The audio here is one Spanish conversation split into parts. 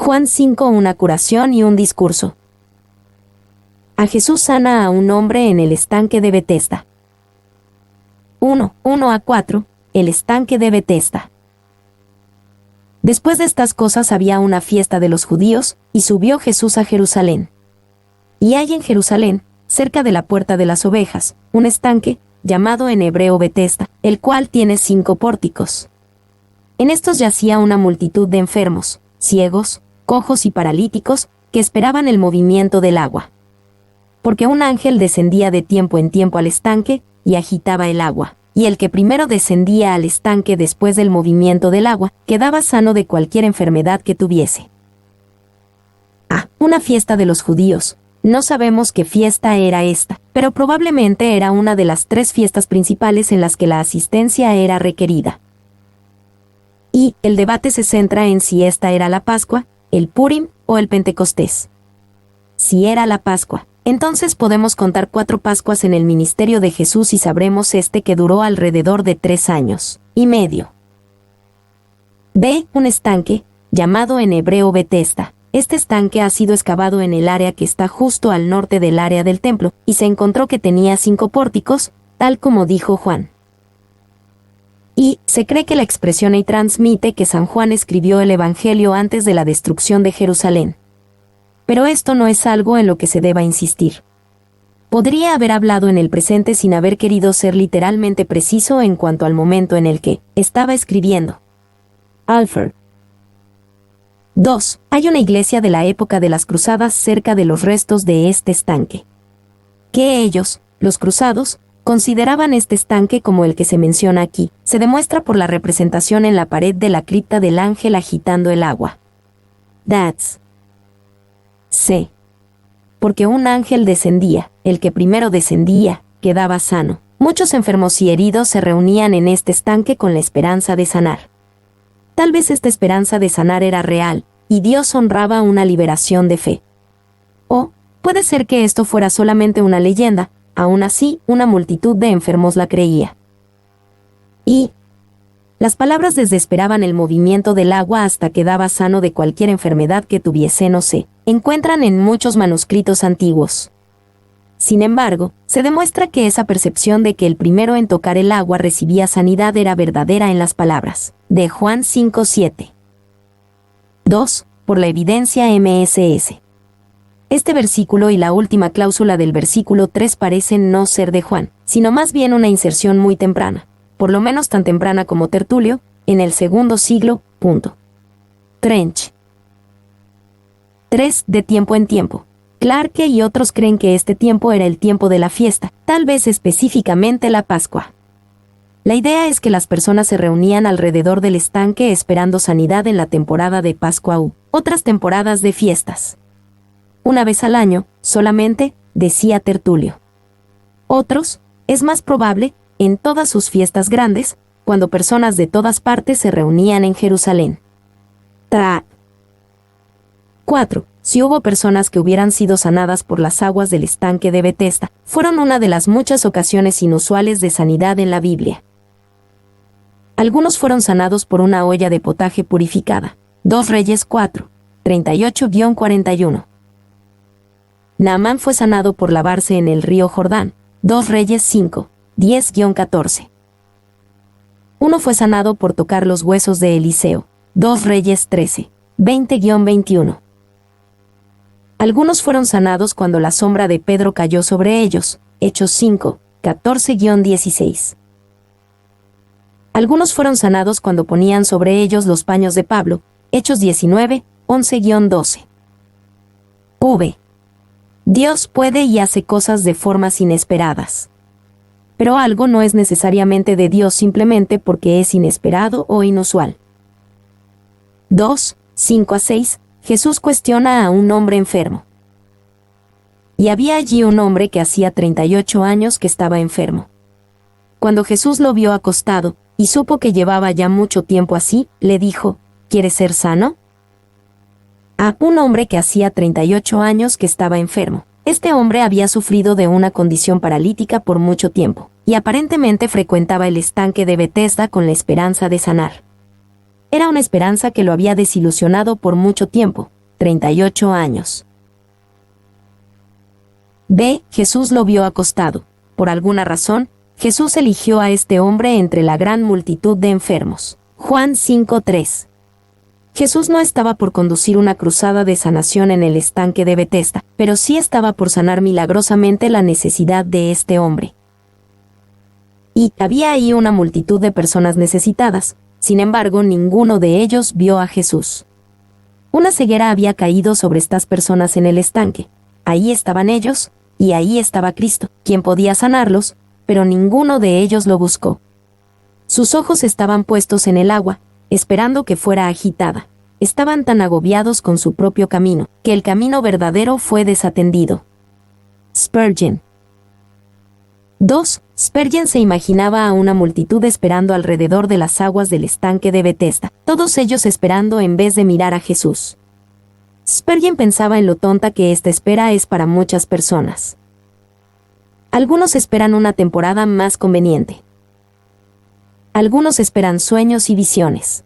Juan 5. Una curación y un discurso. A Jesús sana a un hombre en el estanque de Betesda. 1:1-4. El estanque de Betesda. Después de estas cosas había una fiesta de los judíos, y subió Jesús a Jerusalén. Y hay en Jerusalén, cerca de la puerta de las ovejas, un estanque, llamado en hebreo Betesda, el cual tiene 5 pórticos. En estos yacía una multitud de enfermos, ciegos, cojos y paralíticos, que esperaban el movimiento del agua. Porque un ángel descendía de tiempo en tiempo al estanque, y agitaba el agua, y el que primero descendía al estanque después del movimiento del agua, quedaba sano de cualquier enfermedad que tuviese. Una fiesta de los judíos. No sabemos qué fiesta era esta, pero probablemente era una de las 3 fiestas principales en las que la asistencia era requerida. Y el debate se centra en si esta era la Pascua, el Purim o el Pentecostés. Si era la Pascua, entonces podemos contar 4 Pascuas en el ministerio de Jesús y sabremos que duró alrededor de 3 años y medio. Un estanque, llamado en hebreo Betesda. Este estanque ha sido excavado en el área que está justo al norte del área del templo, y se encontró que tenía 5 pórticos, tal como dijo Juan. Y se cree que la expresión y transmite que San Juan escribió el Evangelio antes de la destrucción de Jerusalén. Pero esto no es algo en lo que se deba insistir. Podría haber hablado en el presente sin haber querido ser literalmente preciso en cuanto al momento en el que estaba escribiendo. Alfred. 2. Hay una iglesia de la época de las cruzadas cerca de los restos de este estanque. Que ellos, los cruzados, consideraban este estanque como el que se menciona aquí, se demuestra por la representación en la pared de la cripta del ángel agitando el agua. C. Porque un ángel descendía, el que primero descendía, quedaba sano. Muchos enfermos y heridos se reunían en este estanque con la esperanza de sanar. Tal vez esta esperanza de sanar era real, y Dios honraba una liberación de fe. O, puede ser que esto fuera solamente una leyenda, aún así, una multitud de enfermos la creía. Y las palabras desesperaban el movimiento del agua hasta quedaba sano de cualquier enfermedad que tuviese, no se encuentran en muchos manuscritos antiguos. Sin embargo, se demuestra que esa percepción de que el primero en tocar el agua recibía sanidad era verdadera en las palabras de Juan 5:7. 2. Por la evidencia MSS. Este versículo y la última cláusula del versículo 3 parecen no ser de Juan, sino más bien una inserción muy temprana, por lo menos tan temprana como Tertulio, en el segundo siglo. Trench. 3. De tiempo en tiempo. Clarke y otros creen que este tiempo era el tiempo de la fiesta, tal vez específicamente la Pascua. La idea es que las personas se reunían alrededor del estanque esperando sanidad en la temporada de Pascua u otras temporadas de fiestas. Una vez al año, solamente, decía Tertulio. Otros, es más probable, en todas sus fiestas grandes, cuando personas de todas partes se reunían en Jerusalén. 4. Si hubo personas que hubieran sido sanadas por las aguas del estanque de Betesda, fueron una de las muchas ocasiones inusuales de sanidad en la Biblia. Algunos fueron sanados por una olla de potaje purificada. 2 Reyes 4, 38-41. Naamán fue sanado por lavarse en el río Jordán. 2 Reyes 5, 10-14. Uno fue sanado por tocar los huesos de Eliseo. 2 Reyes 13, 20-21. Algunos fueron sanados cuando la sombra de Pedro cayó sobre ellos. Hechos 5, 14-16. Algunos fueron sanados cuando ponían sobre ellos los paños de Pablo. Hechos 19, 11-12. Dios puede y hace cosas de formas inesperadas. Pero algo no es necesariamente de Dios simplemente porque es inesperado o inusual. 2, 5-6. Jesús cuestiona a un hombre enfermo. Y había allí un hombre que hacía 38 años que estaba enfermo. Cuando Jesús lo vio acostado, y supo que llevaba ya mucho tiempo así, le dijo, ¿quieres ser sano? A un hombre que hacía 38 años que estaba enfermo. Este hombre había sufrido de una condición paralítica por mucho tiempo, y aparentemente frecuentaba el estanque de Betesda con la esperanza de sanar. Era una esperanza que lo había desilusionado por mucho tiempo, 38 años. B. Jesús lo vio acostado. Por alguna razón, Jesús eligió a este hombre entre la gran multitud de enfermos. Juan 5:3. Jesús no estaba por conducir una cruzada de sanación en el estanque de Betesda, pero sí estaba por sanar milagrosamente la necesidad de este hombre. Y había ahí una multitud de personas necesitadas. Sin embargo, ninguno de ellos vio a Jesús. Una ceguera había caído sobre estas personas en el estanque. Ahí estaban ellos, y ahí estaba Cristo, quien podía sanarlos, pero ninguno de ellos lo buscó. Sus ojos estaban puestos en el agua, esperando que fuera agitada. Estaban tan agobiados con su propio camino, que el camino verdadero fue desatendido. Spurgeon. 2. Spurgeon se imaginaba a una multitud esperando alrededor de las aguas del estanque de Betesda, todos ellos esperando en vez de mirar a Jesús. Spurgeon pensaba en lo tonta que esta espera es para muchas personas. Algunos esperan una temporada más conveniente. Algunos esperan sueños y visiones.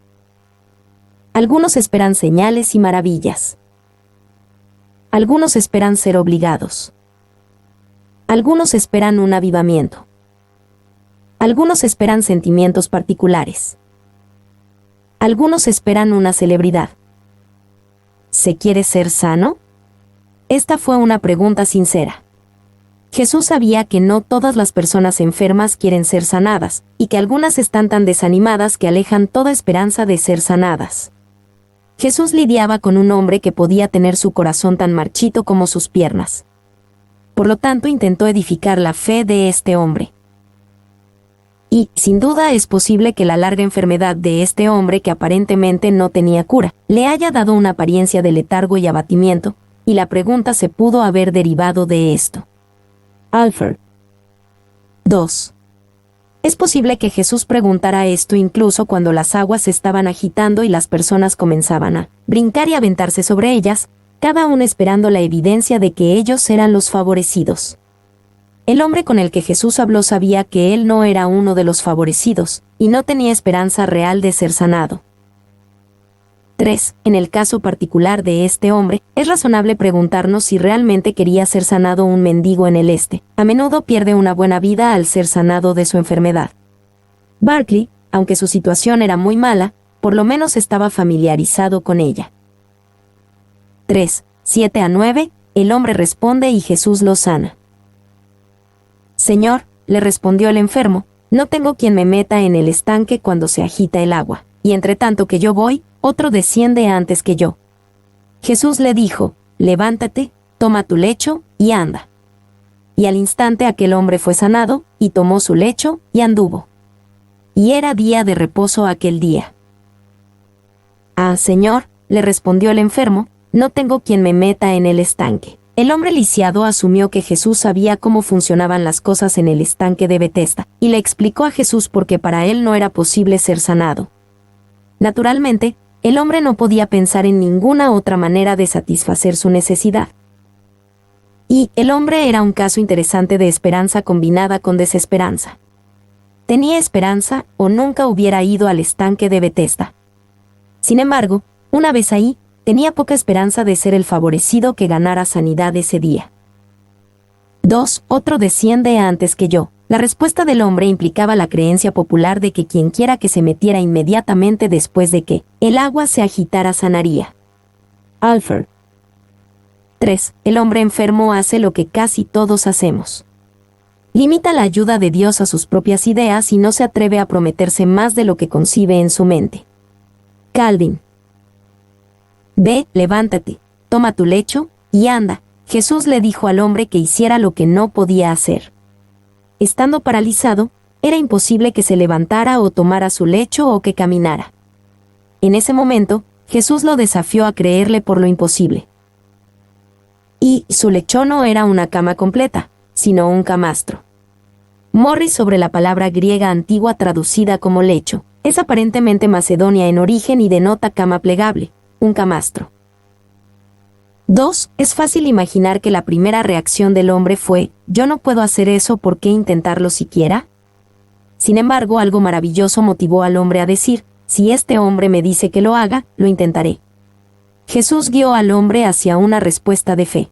Algunos esperan señales y maravillas. Algunos esperan ser obligados. Algunos esperan un avivamiento. Algunos esperan sentimientos particulares. Algunos esperan una celebridad. ¿Se quiere ser sano? Esta fue una pregunta sincera. Jesús sabía que no todas las personas enfermas quieren ser sanadas, y que algunas están tan desanimadas que alejan toda esperanza de ser sanadas. Jesús lidiaba con un hombre que podía tener su corazón tan marchito como sus piernas. Por lo tanto, intentó edificar la fe de este hombre. Y, sin duda, es posible que la larga enfermedad de este hombre, que aparentemente no tenía cura, le haya dado una apariencia de letargo y abatimiento, y la pregunta se pudo haber derivado de esto. Alford. 2. Es posible que Jesús preguntara esto incluso cuando las aguas se estaban agitando y las personas comenzaban a brincar y aventarse sobre ellas, cada uno esperando la evidencia de que ellos eran los favorecidos. El hombre con el que Jesús habló sabía que él no era uno de los favorecidos, y no tenía esperanza real de ser sanado. 3. En el caso particular de este hombre, es razonable preguntarnos si realmente quería ser sanado un mendigo en el este. A menudo pierde una buena vida al ser sanado de su enfermedad. Barclay, aunque su situación era muy mala, por lo menos estaba familiarizado con ella. 3. 7-9, el hombre responde y Jesús lo sana. Señor, le respondió el enfermo, no tengo quien me meta en el estanque cuando se agita el agua, y entre tanto que yo voy, otro desciende antes que yo. Jesús le dijo, levántate, toma tu lecho, y anda. Y al instante aquel hombre fue sanado, y tomó su lecho, y anduvo. Y era día de reposo aquel día. Ah, Señor, le respondió el enfermo, no tengo quien me meta en el estanque. El hombre lisiado asumió que Jesús sabía cómo funcionaban las cosas en el estanque de Betesda, y le explicó a Jesús por qué para él no era posible ser sanado. Naturalmente, el hombre no podía pensar en ninguna otra manera de satisfacer su necesidad. Y el hombre era un caso interesante de esperanza combinada con desesperanza. Tenía esperanza o nunca hubiera ido al estanque de Betesda. Sin embargo, una vez ahí, tenía poca esperanza de ser el favorecido que ganara sanidad ese día. 2. Otro desciende antes que yo. La respuesta del hombre implicaba la creencia popular de que quienquiera que se metiera inmediatamente después de que el agua se agitara sanaría. Alford. 3. El hombre enfermo hace lo que casi todos hacemos. Limita la ayuda de Dios a sus propias ideas y no se atreve a prometerse más de lo que concibe en su mente. Calvin. Ve, levántate, toma tu lecho, y anda. Jesús le dijo al hombre que hiciera lo que no podía hacer. Estando paralizado, era imposible que se levantara o tomara su lecho o que caminara. En ese momento, Jesús lo desafió a creerle por lo imposible. Y su lecho no era una cama completa, sino un camastro. Morris sobre la palabra griega antigua traducida como lecho, es aparentemente macedonia en origen y denota cama plegable, un camastro. 2. Es fácil imaginar que la primera reacción del hombre fue, yo no puedo hacer eso, ¿por qué intentarlo siquiera? Sin embargo, algo maravilloso motivó al hombre a decir, si este hombre me dice que lo haga, lo intentaré. Jesús guió al hombre hacia una respuesta de fe.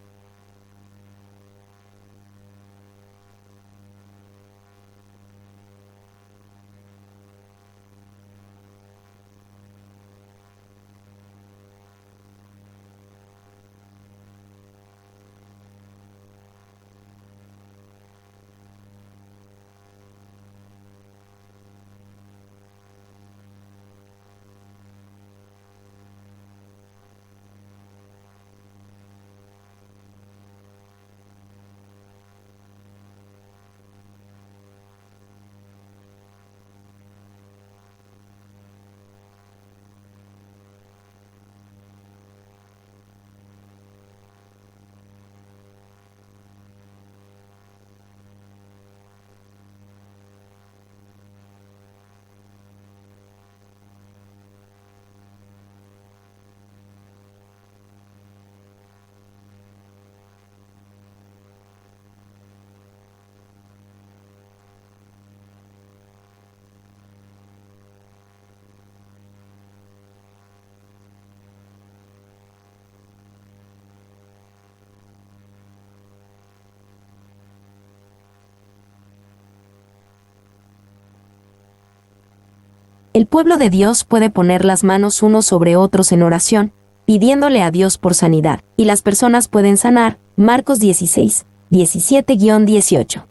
El pueblo de Dios puede poner las manos unos sobre otros en oración, pidiéndole a Dios por sanidad, y las personas pueden sanar. Marcos 16, 17-18.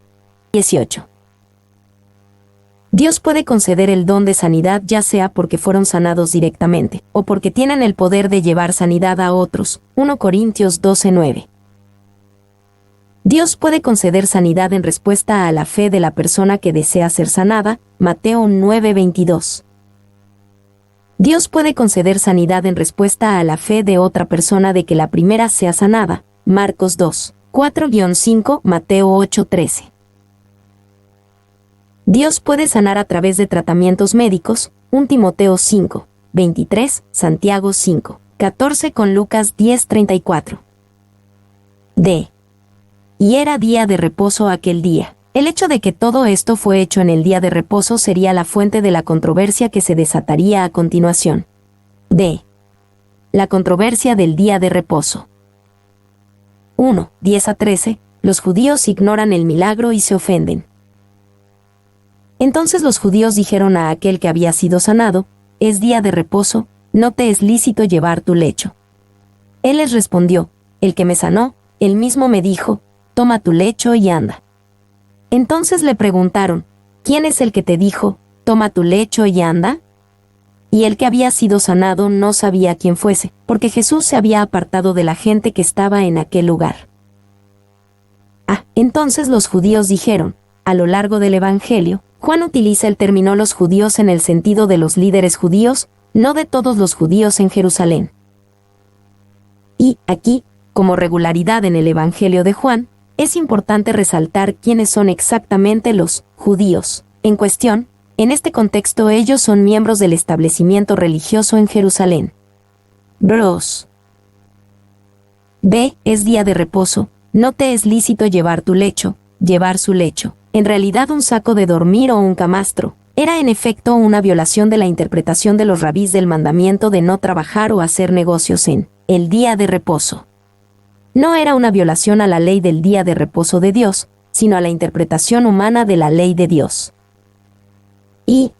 18. Dios puede conceder el don de sanidad ya sea porque fueron sanados directamente, o porque tienen el poder de llevar sanidad a otros. 1 Corintios 12:9. Dios puede conceder sanidad en respuesta a la fe de la persona que desea ser sanada. Mateo 9:22. Dios puede conceder sanidad en respuesta a la fe de otra persona de que la primera sea sanada. Marcos 2, 4-5, Mateo 8:13. Dios puede sanar a través de tratamientos médicos. 1 Timoteo 5, 23, Santiago 5, 14 con Lucas 10:34. D. Y era día de reposo aquel día. El hecho de que todo esto fue hecho en el día de reposo sería la fuente de la controversia que se desataría a continuación. D. La controversia del día de reposo. 1, 10-13. Los judíos ignoran el milagro y se ofenden. Entonces los judíos dijeron a aquel que había sido sanado: es día de reposo, no te es lícito llevar tu lecho. Él les respondió: el que me sanó, él mismo me dijo: toma tu lecho y anda. Entonces le preguntaron: ¿quién es el que te dijo, toma tu lecho y anda? Y el que había sido sanado no sabía quién fuese, porque Jesús se había apartado de la gente que estaba en aquel lugar. Entonces los judíos dijeron: a lo largo del Evangelio, Juan utiliza el término los judíos en el sentido de los líderes judíos, no de todos los judíos en Jerusalén. Y, aquí, como regularidad en el Evangelio de Juan, es importante resaltar quiénes son exactamente los judíos en cuestión. En este contexto ellos son miembros del establecimiento religioso en Jerusalén. Bros. B. Es día de reposo, no te es lícito llevar tu lecho, llevar su lecho. En realidad un saco de dormir o un camastro. Era en efecto una violación de la interpretación de los rabís del mandamiento de no trabajar o hacer negocios en el día de reposo. No era una violación a la ley del día de reposo de Dios, sino a la interpretación humana de la ley de Dios. Y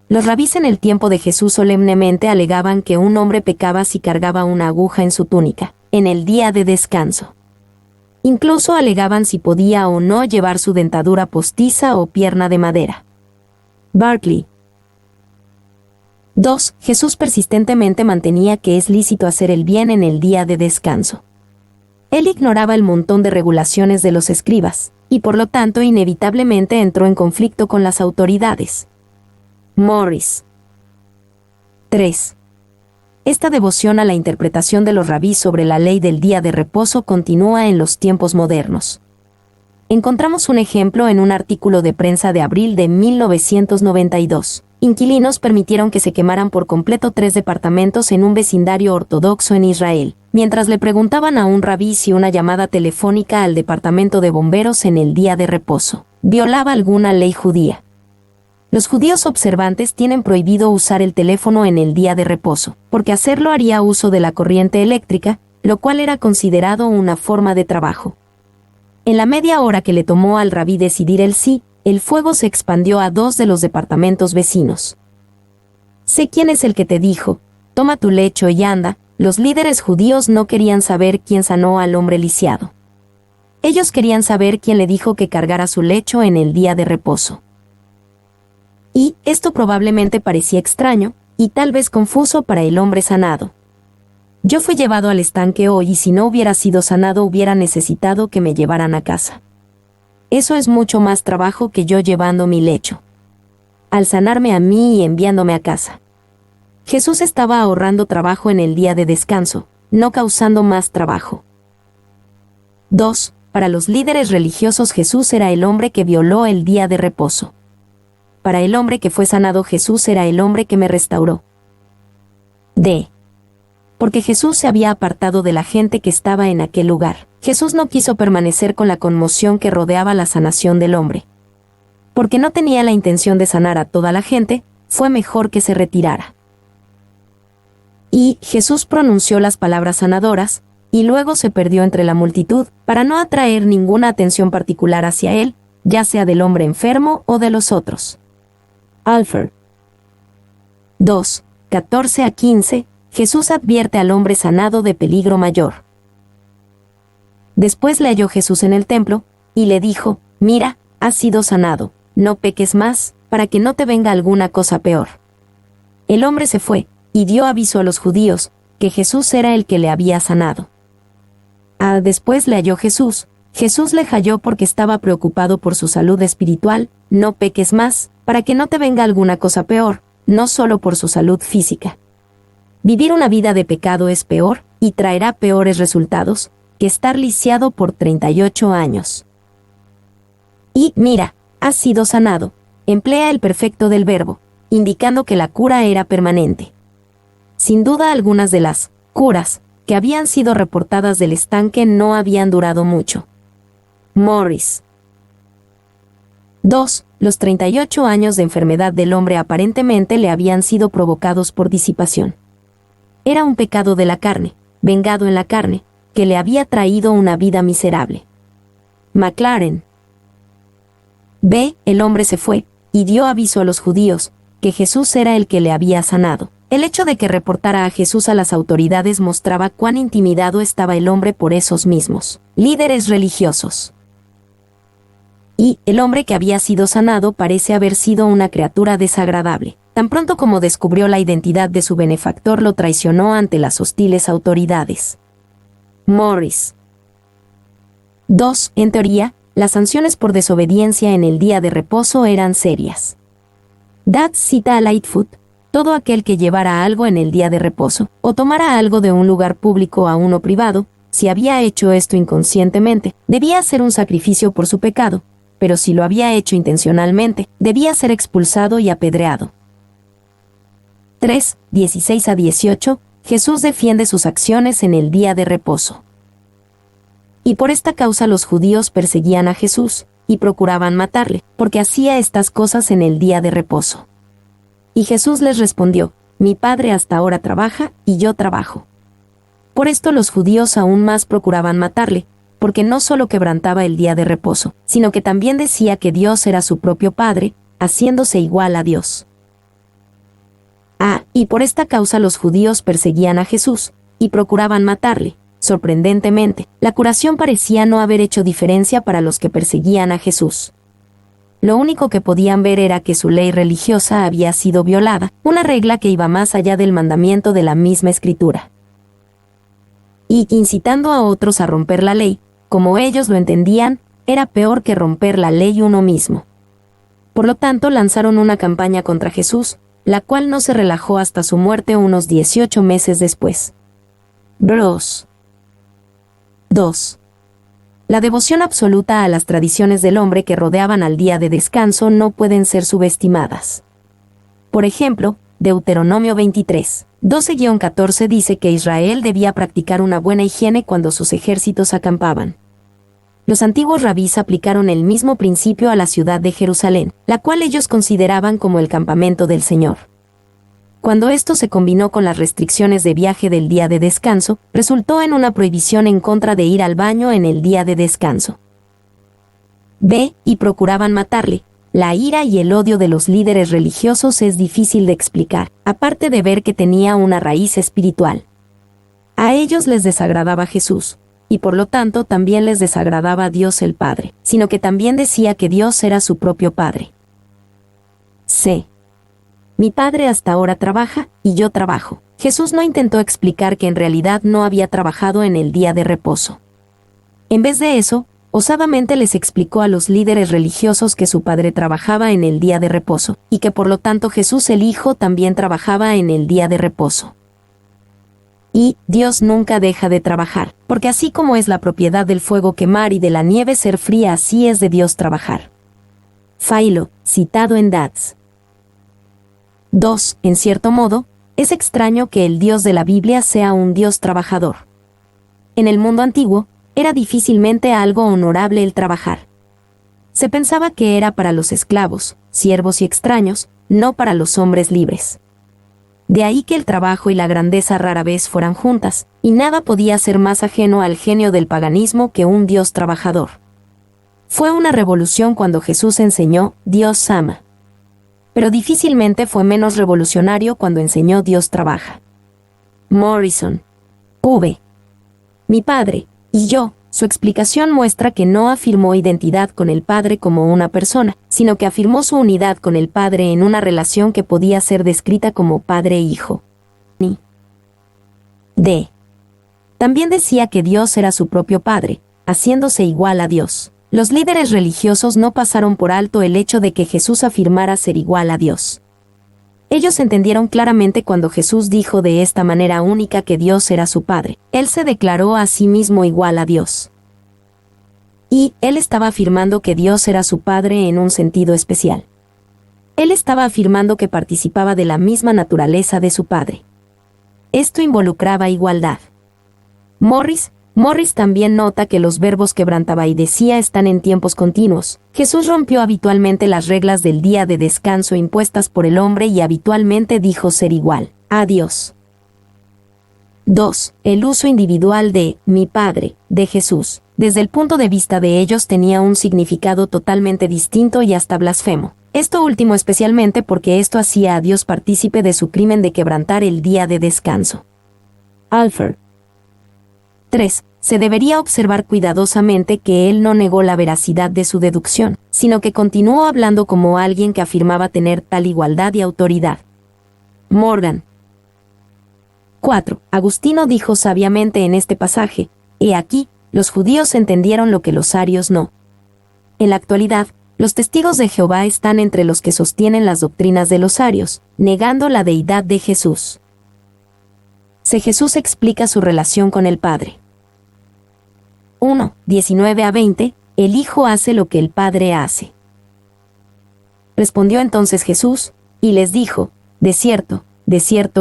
los rabís en el tiempo de Jesús solemnemente alegaban que un hombre pecaba si cargaba una aguja en su túnica, en el día de descanso. Incluso alegaban si podía o no llevar su dentadura postiza o pierna de madera. Barclay. 2. Jesús persistentemente mantenía que es lícito hacer el bien en el día de descanso. Él ignoraba el montón de regulaciones de los escribas, y por lo tanto inevitablemente entró en conflicto con las autoridades. Morris. 3. Esta devoción a la interpretación de los rabís sobre la ley del día de reposo continúa en los tiempos modernos. Encontramos un ejemplo en un artículo de prensa de abril de 1992. Inquilinos permitieron que se quemaran por completo 3 departamentos en un vecindario ortodoxo en Israel, mientras le preguntaban a un rabí si una llamada telefónica al departamento de bomberos en el día de reposo violaba alguna ley judía. Los judíos observantes tienen prohibido usar el teléfono en el día de reposo, porque hacerlo haría uso de la corriente eléctrica, lo cual era considerado una forma de trabajo. En la media hora que le tomó al rabí decidir el sí, el fuego se expandió a 2 de los departamentos vecinos. Sé quién es el que te dijo, toma tu lecho y anda. Los líderes judíos no querían saber quién sanó al hombre lisiado. Ellos querían saber quién le dijo que cargara su lecho en el día de reposo. Y esto probablemente parecía extraño, y tal vez confuso para el hombre sanado. Yo fui llevado al estanque hoy y si no hubiera sido sanado hubiera necesitado que me llevaran a casa. Eso es mucho más trabajo que yo llevando mi lecho. Al sanarme a mí y enviándome a casa. Jesús estaba ahorrando trabajo en el día de descanso, no causando más trabajo. 2. Para los líderes religiosos Jesús era el hombre que violó el día de reposo. Para el hombre que fue sanado Jesús era el hombre que me restauró. D. Porque Jesús se había apartado de la gente que estaba en aquel lugar. Jesús no quiso permanecer con la conmoción que rodeaba la sanación del hombre. Porque no tenía la intención de sanar a toda la gente, fue mejor que se retirara. Y Jesús pronunció las palabras sanadoras, y luego se perdió entre la multitud, para no atraer ninguna atención particular hacia él, ya sea del hombre enfermo o de los otros. Alfred. 2. 14 a 15, Jesús advierte al hombre sanado de peligro mayor. Después le halló Jesús en el templo, y le dijo, mira, has sido sanado, no peques más, para que no te venga alguna cosa peor. El hombre se fue, y dio aviso a los judíos, que Jesús era el que le había sanado. Después le halló Jesús. Jesús le halló porque estaba preocupado por su salud espiritual, no peques más, para que no te venga alguna cosa peor, no solo por su salud física. Vivir una vida de pecado es peor, y traerá peores resultados, que estar lisiado por 38 años. Y, mira, has sido sanado, emplea el perfecto del verbo, indicando que la cura era permanente. Sin duda algunas de las curas que habían sido reportadas del estanque no habían durado mucho. Morris. 2. Los 38 años de enfermedad del hombre aparentemente le habían sido provocados por disipación. Era un pecado de la carne, vengado en la carne, que le había traído una vida miserable. McLaren. B. El hombre se fue, y dio aviso a los judíos, que Jesús era el que le había sanado. El hecho de que reportara a Jesús a las autoridades mostraba cuán intimidado estaba el hombre por esos mismos líderes religiosos. Y el hombre que había sido sanado parece haber sido una criatura desagradable. Tan pronto como descubrió la identidad de su benefactor lo traicionó ante las hostiles autoridades. Morris. 2. En teoría, las sanciones por desobediencia en el día de reposo eran serias. Dad cita a Lightfoot, todo aquel que llevara algo en el día de reposo, o tomara algo de un lugar público a uno privado, si había hecho esto inconscientemente, debía hacer un sacrificio por su pecado, pero si lo había hecho intencionalmente, debía ser expulsado y apedreado. 3. 16 a 18, Jesús defiende sus acciones en el día de reposo. Y por esta causa los judíos perseguían a Jesús, y procuraban matarle, porque hacía estas cosas en el día de reposo. Y Jesús les respondió, mi Padre hasta ahora trabaja, y yo trabajo. Por esto los judíos aún más procuraban matarle, porque no solo quebrantaba el día de reposo, sino que también decía que Dios era su propio Padre, haciéndose igual a Dios. Y por esta causa los judíos perseguían a Jesús, y procuraban matarle. Sorprendentemente, la curación parecía no haber hecho diferencia para los que perseguían a Jesús. Lo único que podían ver era que su ley religiosa había sido violada, una regla que iba más allá del mandamiento de la misma Escritura. Y incitando a otros a romper la ley, como ellos lo entendían, era peor que romper la ley uno mismo. Por lo tanto, lanzaron una campaña contra Jesús, la cual no se relajó hasta su muerte unos 18 meses después. Bros. 2. La devoción absoluta a las tradiciones del hombre que rodeaban al día de descanso no pueden ser subestimadas. Por ejemplo, Deuteronomio 23, 12-14 dice que Israel debía practicar una buena higiene cuando sus ejércitos acampaban. Los antiguos rabís aplicaron el mismo principio a la ciudad de Jerusalén, la cual ellos consideraban como el campamento del Señor. Cuando esto se combinó con las restricciones de viaje del día de descanso, resultó en una prohibición en contra de ir al baño en el día de descanso. B. Y procuraban matarle. La ira y el odio de los líderes religiosos es difícil de explicar, aparte de ver que tenía una raíz espiritual. A ellos les desagradaba Jesús, y por lo tanto también les desagradaba a Dios el Padre, sino que también decía que Dios era su propio Padre. C. Mi Padre hasta ahora trabaja, y yo trabajo. Jesús no intentó explicar que en realidad no había trabajado en el día de reposo. En vez de eso, osadamente les explicó a los líderes religiosos que su Padre trabajaba en el día de reposo, y que por lo tanto Jesús el Hijo también trabajaba en el día de reposo. Y Dios nunca deja de trabajar, porque así como es la propiedad del fuego quemar y de la nieve ser fría, así es de Dios trabajar. Philo, citado en Dads. 2. En cierto modo, es extraño que el Dios de la Biblia sea un Dios trabajador. En el mundo antiguo, era difícilmente algo honorable el trabajar. Se pensaba que era para los esclavos, siervos y extraños, no para los hombres libres. De ahí que el trabajo y la grandeza rara vez fueran juntas, y nada podía ser más ajeno al genio del paganismo que un Dios trabajador. Fue una revolución cuando Jesús enseñó, Dios ama. Pero difícilmente fue menos revolucionario cuando enseñó Dios trabaja. Morrison. V. Mi Padre, y yo. Su explicación muestra que no afirmó identidad con el Padre como una persona, sino que afirmó su unidad con el Padre en una relación que podía ser descrita como padre-hijo. D. También decía que Dios era su propio Padre, haciéndose igual a Dios. Los líderes religiosos no pasaron por alto el hecho de que Jesús afirmara ser igual a Dios. Ellos entendieron claramente cuando Jesús dijo de esta manera única que Dios era su Padre. Él se declaró a sí mismo igual a Dios. Y él estaba afirmando que Dios era su Padre en un sentido especial. Él estaba afirmando que participaba de la misma naturaleza de su Padre. Esto involucraba igualdad. Morris también nota que los verbos quebrantaba y decía están en tiempos continuos. Jesús rompió habitualmente las reglas del día de descanso impuestas por el hombre y habitualmente dijo ser igual a Dios. 2. El uso individual de mi Padre, de Jesús, desde el punto de vista de ellos tenía un significado totalmente distinto y hasta blasfemo. Esto último especialmente porque esto hacía a Dios partícipe de su crimen de quebrantar el día de descanso. Alford. 3. Se debería observar cuidadosamente que él no negó la veracidad de su deducción, sino que continuó hablando como alguien que afirmaba tener tal igualdad y autoridad. Morgan. 4. Agustino dijo sabiamente en este pasaje, he aquí, los judíos entendieron lo que los arios no. En la actualidad, los testigos de Jehová están entre los que sostienen las doctrinas de los arios, negando la deidad de Jesús. Jesús explica su relación con el Padre. 1, 19 a 20, el Hijo hace lo que el Padre hace. Respondió entonces Jesús, y les dijo, de cierto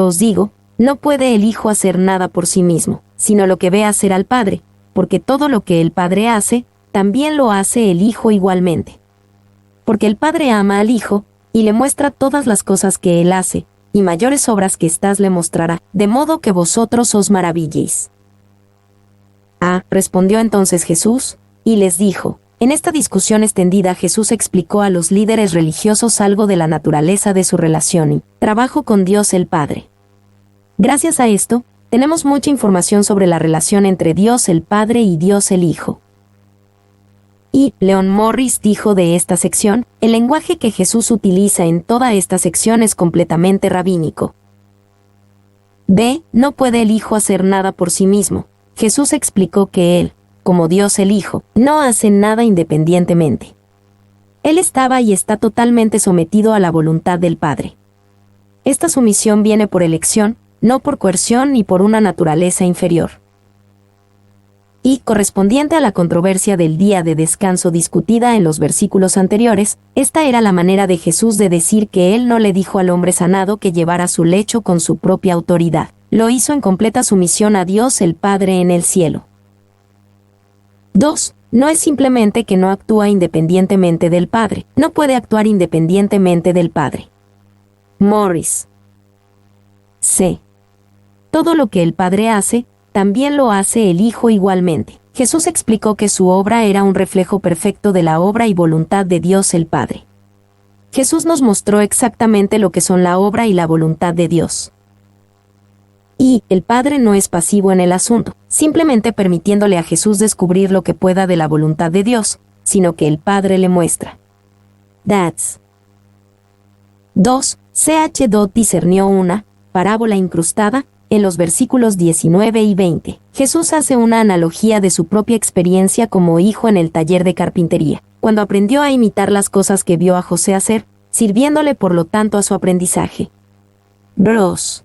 os digo, no puede el Hijo hacer nada por sí mismo, sino lo que ve hacer al Padre, porque todo lo que el Padre hace, también lo hace el Hijo igualmente. Porque el Padre ama al Hijo, y le muestra todas las cosas que él hace, y mayores obras que éstas le mostrará, de modo que vosotros os maravilléis. Respondió entonces Jesús, y les dijo, en esta discusión extendida Jesús explicó a los líderes religiosos algo de la naturaleza de su relación y trabajo con Dios el Padre. Gracias a esto, tenemos mucha información sobre la relación entre Dios el Padre y Dios el Hijo. Y Leon Morris dijo de esta sección, el lenguaje que Jesús utiliza en toda esta sección es completamente rabínico. B. No puede el Hijo hacer nada por sí mismo. Jesús explicó que Él, como Dios el Hijo, no hace nada independientemente. Él estaba y está totalmente sometido a la voluntad del Padre. Esta sumisión viene por elección, no por coerción ni por una naturaleza inferior. Y, correspondiente a la controversia del día de descanso discutida en los versículos anteriores, esta era la manera de Jesús de decir que Él no le dijo al hombre sanado que llevara su lecho con su propia autoridad. Lo hizo en completa sumisión a Dios el Padre en el cielo. 2. no es simplemente que no actúa independientemente del Padre, no puede actuar independientemente del Padre. Morris. C. Todo lo que el Padre hace, también lo hace el Hijo igualmente. Jesús explicó que su obra era un reflejo perfecto de la obra y voluntad de Dios el Padre. Jesús nos mostró exactamente lo que son la obra y la voluntad de Dios. Y el Padre no es pasivo en el asunto, simplemente permitiéndole a Jesús descubrir lo que pueda de la voluntad de Dios, sino que el Padre le muestra. That's 2. C.H. Dodd discernió una parábola incrustada en los versículos 19 y 20. Jesús hace una analogía de su propia experiencia como hijo en el taller de carpintería, cuando aprendió a imitar las cosas que vio a José hacer, sirviéndole por lo tanto a su aprendizaje. Bros.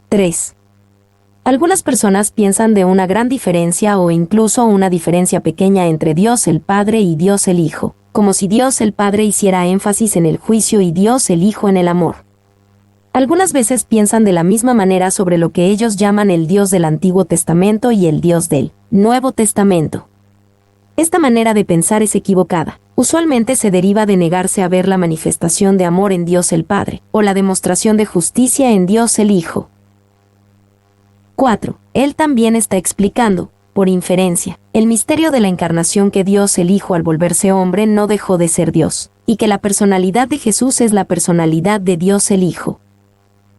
3. Algunas personas piensan de una gran diferencia o incluso una diferencia pequeña entre Dios el Padre y Dios el Hijo, como si Dios el Padre hiciera énfasis en el juicio y Dios el Hijo en el amor. Algunas veces piensan de la misma manera sobre lo que ellos llaman el Dios del Antiguo Testamento y el Dios del Nuevo Testamento. Esta manera de pensar es equivocada. Usualmente se deriva de negarse a ver la manifestación de amor en Dios el Padre, o la demostración de justicia en Dios el Hijo. 4. Él también está explicando, por inferencia, el misterio de la encarnación que Dios el Hijo al volverse hombre no dejó de ser Dios, y que la personalidad de Jesús es la personalidad de Dios el Hijo.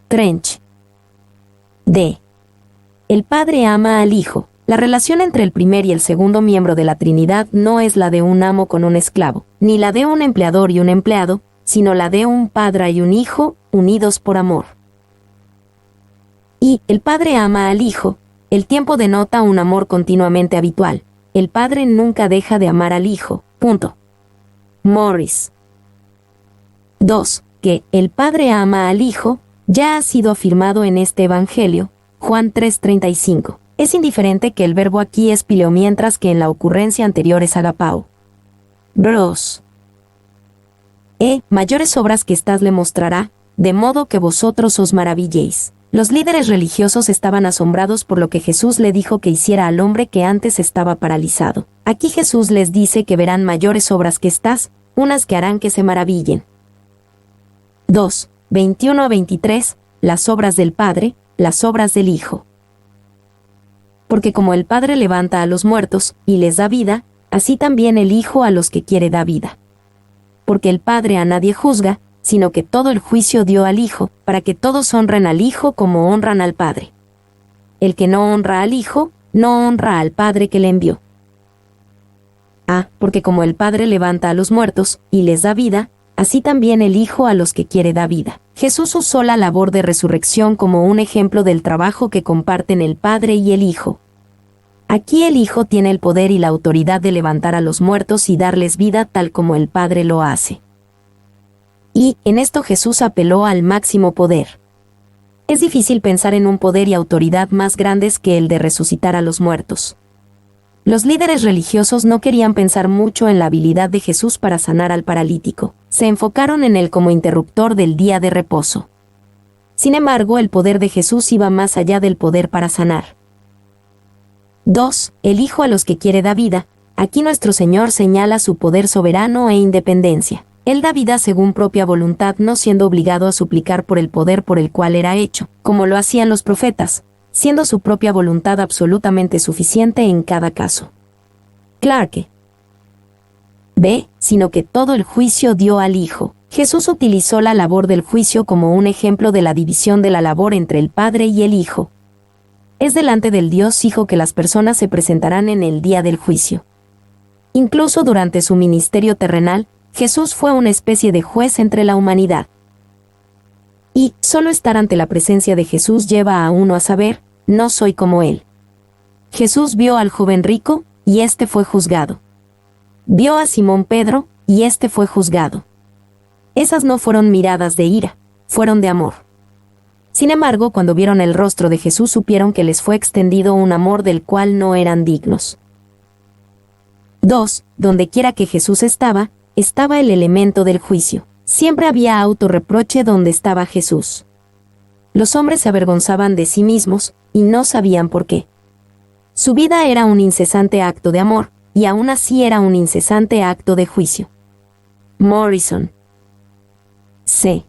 Trench. D. El Padre ama al Hijo. La relación entre el primer y el segundo miembro de la Trinidad no es la de un amo con un esclavo, ni la de un empleador y un empleado, sino la de un padre y un hijo, unidos por amor. Y el Padre ama al Hijo. El tiempo denota un amor continuamente habitual. El Padre nunca deja de amar al Hijo. Punto. Morris. 2. Que el Padre ama al Hijo ya ha sido afirmado en este Evangelio, Juan 3:35. Es indiferente que el verbo aquí es pileo mientras que en la ocurrencia anterior es agapao. Bros. Mayores obras que éstas le mostrará, de modo que vosotros os maravilléis. Los líderes religiosos estaban asombrados por lo que Jesús le dijo que hiciera al hombre que antes estaba paralizado. Aquí Jesús les dice que verán mayores obras que estas, unas que harán que se maravillen. 2. 21 a 23. Las obras del Padre, las obras del Hijo. Porque como el Padre levanta a los muertos, y les da vida, así también el Hijo a los que quiere da vida. Porque el Padre a nadie juzga, sino que todo el juicio dio al Hijo, para que todos honren al Hijo como honran al Padre. El que no honra al Hijo, no honra al Padre que le envió. Porque como el Padre levanta a los muertos, y les da vida, así también el Hijo a los que quiere da vida. Jesús usó la labor de resurrección como un ejemplo del trabajo que comparten el Padre y el Hijo. Aquí el Hijo tiene el poder y la autoridad de levantar a los muertos y darles vida tal como el Padre lo hace. Y, en esto Jesús apeló al máximo poder. Es difícil pensar en un poder y autoridad más grandes que el de resucitar a los muertos. Los líderes religiosos no querían pensar mucho en la habilidad de Jesús para sanar al paralítico. Se enfocaron en él como interruptor del día de reposo. Sin embargo, el poder de Jesús iba más allá del poder para sanar. 2. El Hijo a los que quiere da vida. Aquí nuestro Señor señala su poder soberano e independencia. Él da vida según propia voluntad, no siendo obligado a suplicar por el poder por el cual era hecho, como lo hacían los profetas, siendo su propia voluntad absolutamente suficiente en cada caso. Clarke. B. Sino que todo el juicio dio al Hijo. Jesús utilizó la labor del juicio como un ejemplo de la división de la labor entre el Padre y el Hijo. Es delante del Dios Hijo que las personas se presentarán en el día del juicio. Incluso durante su ministerio terrenal, Jesús fue una especie de juez entre la humanidad. Y solo estar ante la presencia de Jesús lleva a uno a saber, no soy como él. Jesús vio al joven rico, y éste fue juzgado. Vio a Simón Pedro, y éste fue juzgado. Esas no fueron miradas de ira, fueron de amor. Sin embargo, cuando vieron el rostro de Jesús supieron que les fue extendido un amor del cual no eran dignos. 2. Donde quiera que Jesús estaba el elemento del juicio. Siempre había autorreproche donde estaba Jesús. Los hombres se avergonzaban de sí mismos, y no sabían por qué. Su vida era un incesante acto de amor, y aún así era un incesante acto de juicio. Morrison. C.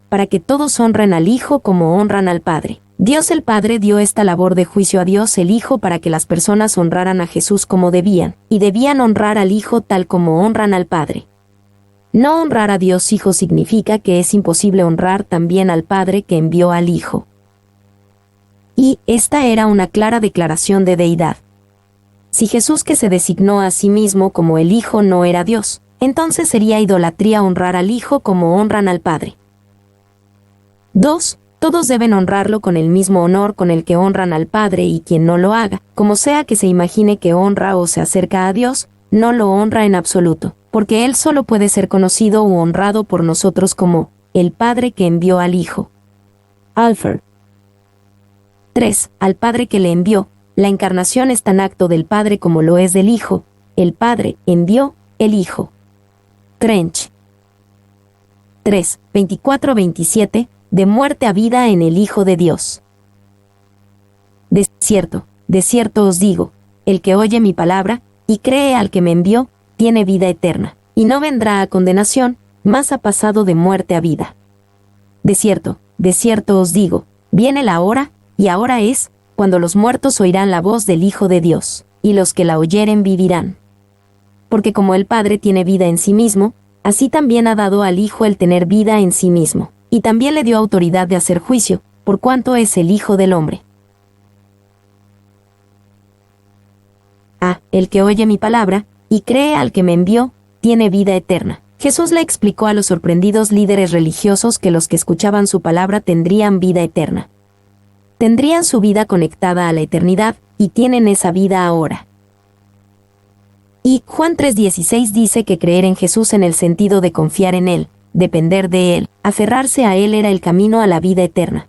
Para que todos honren al Hijo como honran al Padre. Dios el Padre dio esta labor de juicio a Dios el Hijo para que las personas honraran a Jesús como debían, y debían honrar al Hijo tal como honran al Padre. No honrar a Dios Hijo significa que es imposible honrar también al Padre que envió al Hijo. Y esta era una clara declaración de deidad. Si Jesús que se designó a sí mismo como el Hijo no era Dios, entonces sería idolatría honrar al Hijo como honran al Padre. 2. Todos deben honrarlo con el mismo honor con el que honran al Padre, y quien no lo haga, como sea que se imagine que honra o se acerca a Dios, no lo honra en absoluto, porque Él solo puede ser conocido u honrado por nosotros como el Padre que envió al Hijo. Alford. 3. Al Padre que le envió. La encarnación es tan acto del Padre como lo es del Hijo. El Padre envió el Hijo. Trench. 3. 24-27. De muerte a vida en el Hijo de Dios. De cierto os digo, el que oye mi palabra, y cree al que me envió, tiene vida eterna, y no vendrá a condenación, mas ha pasado de muerte a vida. De cierto os digo, viene la hora, y ahora es, cuando los muertos oirán la voz del Hijo de Dios, y los que la oyeren vivirán. Porque como el Padre tiene vida en sí mismo, así también ha dado al Hijo el tener vida en sí mismo. Y también le dio autoridad de hacer juicio, por cuanto es el Hijo del Hombre. El que oye mi palabra, y cree al que me envió, tiene vida eterna. Jesús le explicó a los sorprendidos líderes religiosos que los que escuchaban su palabra tendrían vida eterna. Tendrían su vida conectada a la eternidad, y tienen esa vida ahora. Y Juan 3:16 dice que creer en Jesús en el sentido de confiar en Él, depender de Él, aferrarse a Él era el camino a la vida eterna.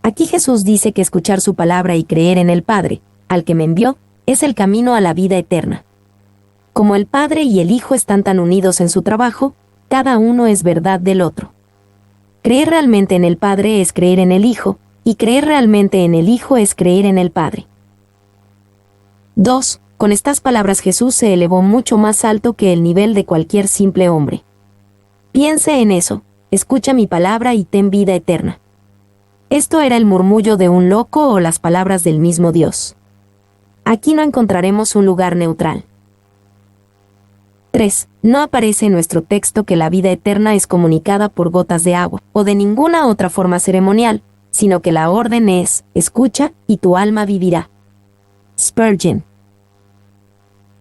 Aquí Jesús dice que escuchar su palabra y creer en el Padre, al que me envió, es el camino a la vida eterna. Como el Padre y el Hijo están tan unidos en su trabajo, cada uno es verdad del otro. Creer realmente en el Padre es creer en el Hijo, y creer realmente en el Hijo es creer en el Padre. 2. Con estas palabras Jesús se elevó mucho más alto que el nivel de cualquier simple hombre. Piense en eso, escucha mi palabra y ten vida eterna. Esto era el murmullo de un loco o las palabras del mismo Dios. Aquí no encontraremos un lugar neutral. 3. No aparece en nuestro texto que la vida eterna es comunicada por gotas de agua, o de ninguna otra forma ceremonial, sino que la orden es, escucha, y tu alma vivirá. Spurgeon.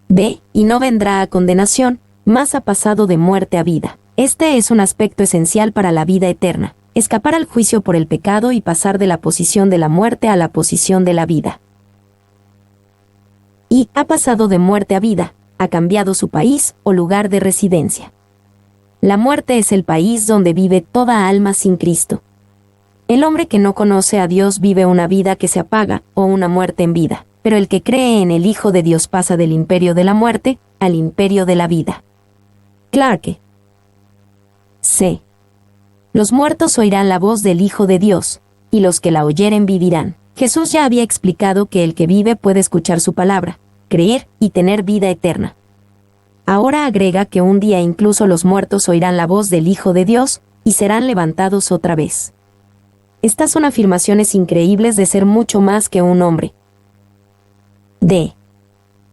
B. Y no vendrá a condenación, mas ha pasado de muerte a vida. Este es un aspecto esencial para la vida eterna, escapar al juicio por el pecado y pasar de la posición de la muerte a la posición de la vida. Y ha pasado de muerte a vida, ha cambiado su país o lugar de residencia. La muerte es el país donde vive toda alma sin Cristo. El hombre que no conoce a Dios vive una vida que se apaga o una muerte en vida, pero el que cree en el Hijo de Dios pasa del imperio de la muerte al imperio de la vida. Clarke. C. Los muertos oirán la voz del Hijo de Dios, y los que la oyeren vivirán. Jesús ya había explicado que el que vive puede escuchar su palabra, creer y tener vida eterna. Ahora agrega que un día incluso los muertos oirán la voz del Hijo de Dios, y serán levantados otra vez. Estas son afirmaciones increíbles de ser mucho más que un hombre. D.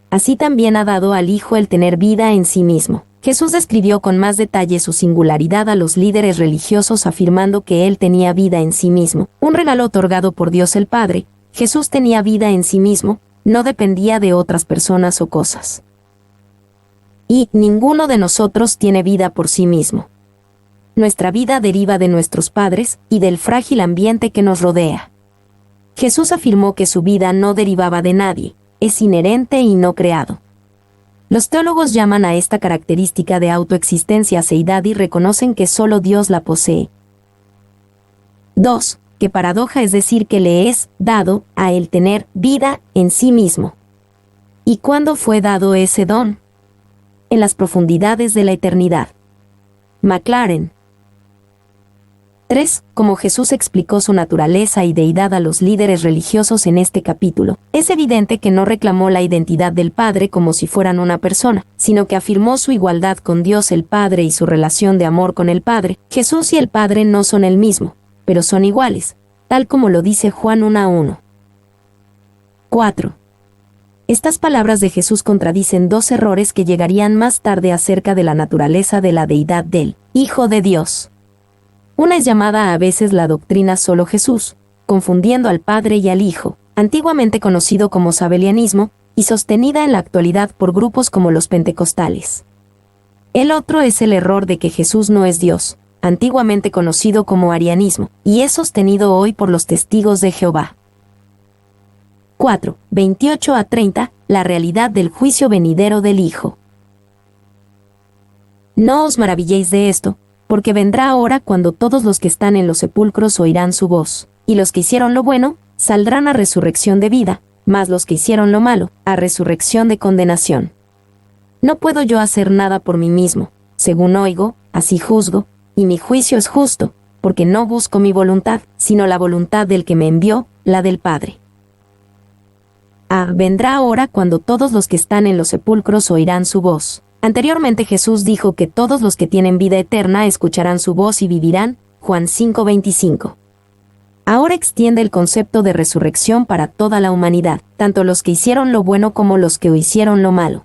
Así también ha dado al Hijo el tener vida en sí mismo. Jesús describió con más detalle su singularidad a los líderes religiosos afirmando que Él tenía vida en sí mismo, un regalo otorgado por Dios el Padre. Jesús tenía vida en sí mismo, no dependía de otras personas o cosas. Y ninguno de nosotros tiene vida por sí mismo. Nuestra vida deriva de nuestros padres y del frágil ambiente que nos rodea. Jesús afirmó que su vida no derivaba de nadie, es inherente y no creado. Los teólogos llaman a esta característica de autoexistencia seidad y reconocen que solo Dios la posee. 2. Qué paradoja es decir que le es dado a él tener vida en sí mismo. ¿Y cuándo fue dado ese don? En las profundidades de la eternidad. Maclaren. 3. Como Jesús explicó su naturaleza y deidad a los líderes religiosos en este capítulo, es evidente que no reclamó la identidad del Padre como si fueran una persona, sino que afirmó su igualdad con Dios el Padre y su relación de amor con el Padre. Jesús y el Padre no son el mismo, pero son iguales, tal como lo dice Juan 1:1. 4. Estas palabras de Jesús contradicen dos errores que llegarían más tarde acerca de la naturaleza de la deidad del Hijo de Dios. Una es llamada a veces la doctrina solo Jesús, confundiendo al Padre y al Hijo, antiguamente conocido como sabelianismo, y sostenida en la actualidad por grupos como los pentecostales. El otro es el error de que Jesús no es Dios, antiguamente conocido como arianismo, y es sostenido hoy por los testigos de Jehová. 4. 28-30. La realidad del juicio venidero del Hijo. No os maravilléis de esto, porque vendrá hora cuando todos los que están en los sepulcros oirán su voz, y los que hicieron lo bueno, saldrán a resurrección de vida, mas los que hicieron lo malo, a resurrección de condenación. No puedo yo hacer nada por mí mismo, según oigo, así juzgo, y mi juicio es justo, porque no busco mi voluntad, sino la voluntad del que me envió, la del Padre. Vendrá hora cuando todos los que están en los sepulcros oirán su voz. Anteriormente Jesús dijo que todos los que tienen vida eterna escucharán su voz y vivirán, Juan 5:25. Ahora extiende el concepto de resurrección para toda la humanidad, tanto los que hicieron lo bueno como los que hicieron lo malo.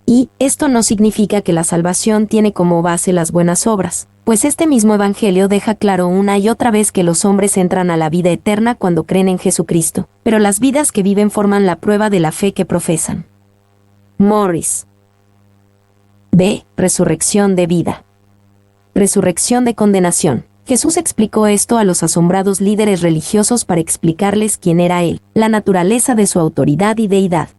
Y esto no significa que la salvación tiene como base las buenas obras, pues este mismo Evangelio deja claro una y otra vez que los hombres entran a la vida eterna cuando creen en Jesucristo, pero las vidas que viven forman la prueba de la fe que profesan. Morris. B. Resurrección de vida. Resurrección de condenación. Jesús explicó esto a los asombrados líderes religiosos para explicarles quién era Él, la naturaleza de su autoridad y deidad.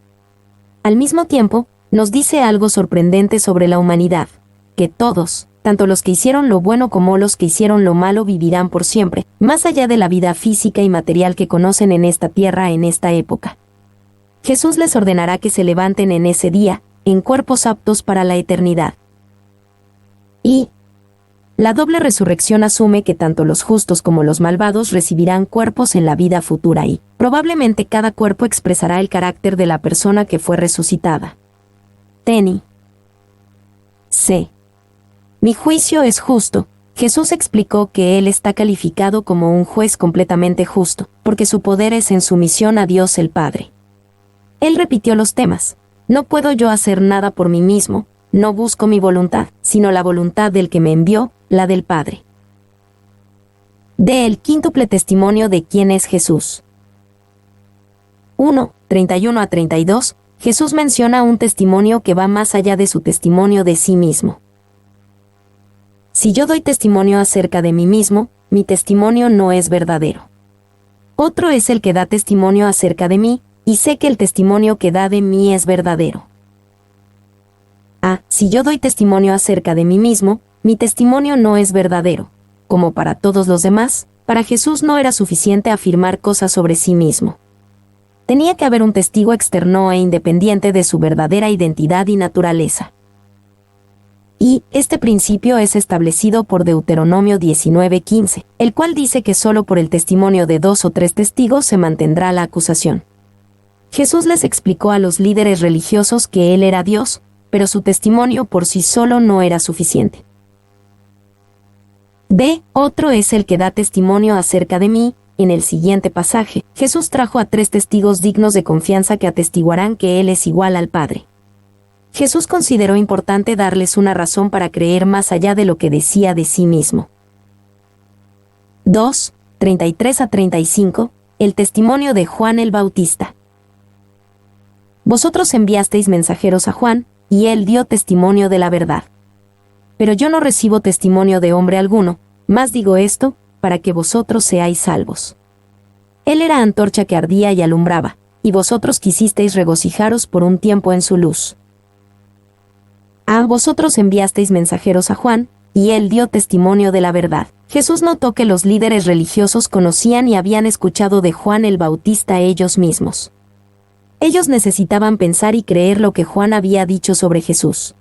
Al mismo tiempo, nos dice algo sorprendente sobre la humanidad, que todos, tanto los que hicieron lo bueno como los que hicieron lo malo, vivirán por siempre, más allá de la vida física y material que conocen en esta tierra en esta época. Jesús les ordenará que se levanten en ese día, en cuerpos aptos para la eternidad. Y la doble resurrección asume que tanto los justos como los malvados recibirán cuerpos en la vida futura y, probablemente cada cuerpo expresará el carácter de la persona que fue resucitada. Tenny. C. Mi juicio es justo. Jesús explicó que Él está calificado como un juez completamente justo, porque su poder es en sumisión a Dios el Padre. Él repitió los temas. No puedo yo hacer nada por mí mismo, no busco mi voluntad, sino la voluntad del que me envió, la del Padre. D. El quíntuple testimonio de quién es Jesús. 1. 31-32. Jesús menciona un testimonio que va más allá de su testimonio de sí mismo. Si yo doy testimonio acerca de mí mismo, mi testimonio no es verdadero. Otro es el que da testimonio acerca de mí, y sé que el testimonio que da de mí es verdadero. Si yo doy testimonio acerca de mí mismo, mi testimonio no es verdadero. Como para todos los demás, para Jesús no era suficiente afirmar cosas sobre sí mismo. Tenía que haber un testigo externo e independiente de su verdadera identidad y naturaleza. Y este principio es establecido por Deuteronomio 19:15, el cual dice que solo por el testimonio de 2 o 3 testigos se mantendrá la acusación. Jesús les explicó a los líderes religiosos que Él era Dios, pero su testimonio por sí solo no era suficiente. B. Otro es el que da testimonio acerca de mí. En el siguiente pasaje, Jesús trajo a 3 testigos dignos de confianza que atestiguarán que Él es igual al Padre. Jesús consideró importante darles una razón para creer más allá de lo que decía de sí mismo. 2. 33-35. El testimonio de Juan el Bautista. Vosotros enviasteis mensajeros a Juan, y él dio testimonio de la verdad. Pero yo no recibo testimonio de hombre alguno, mas digo esto, para que vosotros seáis salvos. Él era antorcha que ardía y alumbraba, y vosotros quisisteis regocijaros por un tiempo en su luz. Vosotros enviasteis mensajeros a Juan, y él dio testimonio de la verdad. Jesús notó que los líderes religiosos conocían y habían escuchado de Juan el Bautista ellos mismos. Ellos necesitaban pensar y creer lo que Juan había dicho sobre Jesús.